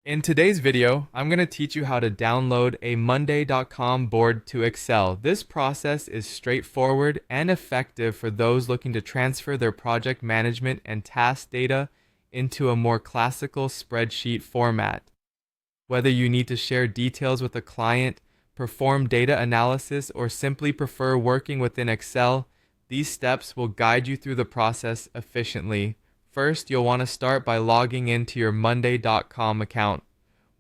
In today's video, I'm going to teach you how to download a Monday.com board to Excel. This process is straightforward and effective for those looking to transfer their project management and task data into a more classical spreadsheet format. Whether you need to share details with a client, perform data analysis, or simply prefer working within Excel, these steps will guide you through the process efficiently. First, you'll want to start by logging into your Monday.com account.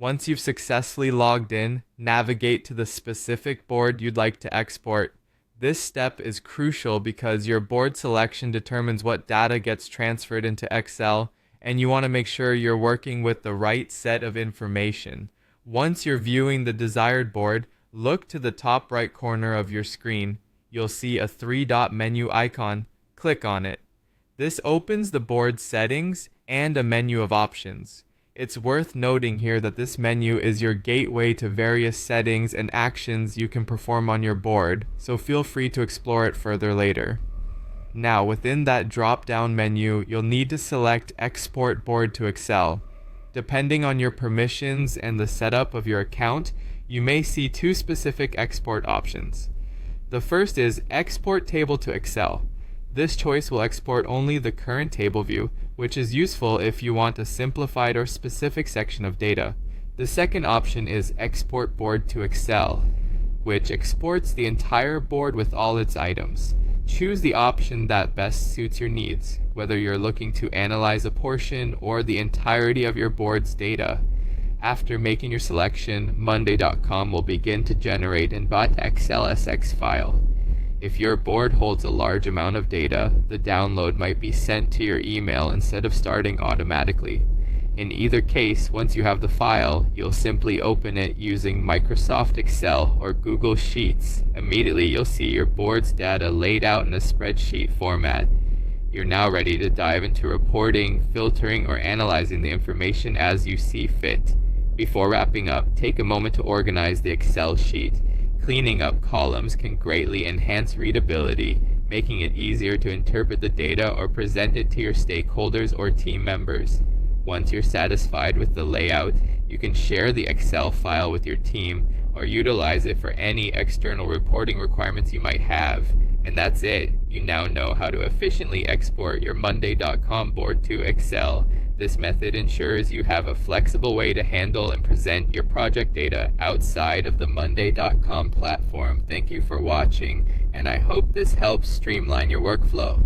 Once you've successfully logged in, navigate to the specific board you'd like to export. This step is crucial because your board selection determines what data gets transferred into Excel, and you want to make sure you're working with the right set of information. Once you're viewing the desired board, look to the top right corner of your screen. You'll see a three-dot menu icon. Click on it. This opens the board settings and a menu of options. It's worth noting here that this menu is your gateway to various settings and actions you can perform on your board, so feel free to explore it further later. Now, within that drop-down menu, you'll need to select Export Board to Excel. Depending on your permissions and the setup of your account, you may see two specific export options. The first is Export Table to Excel. This choice will export only the current table view, which is useful if you want a simplified or specific section of data. The second option is Export Board to Excel, which exports the entire board with all its items. Choose the option that best suits your needs, whether you're looking to analyze a portion or the entirety of your board's data. After making your selection, Monday.com will begin to generate an .xlsx file. If your board holds a large amount of data, the download might be sent to your email instead of starting automatically. In either case, once you have the file, you'll simply open it using Microsoft Excel or Google Sheets. Immediately, you'll see your board's data laid out in a spreadsheet format. You're now ready to dive into reporting, filtering, or analyzing the information as you see fit. Before wrapping up, take a moment to organize the Excel sheet. Cleaning up columns can greatly enhance readability, making it easier to interpret the data or present it to your stakeholders or team members. Once you're satisfied with the layout, you can share the Excel file with your team or utilize it for any external reporting requirements you might have. And that's it. You now know how to efficiently export your Monday.com board to Excel. This method ensures you have a flexible way to handle and present your project data outside of the Monday.com platform. Thank you for watching, and I hope this helps streamline your workflow.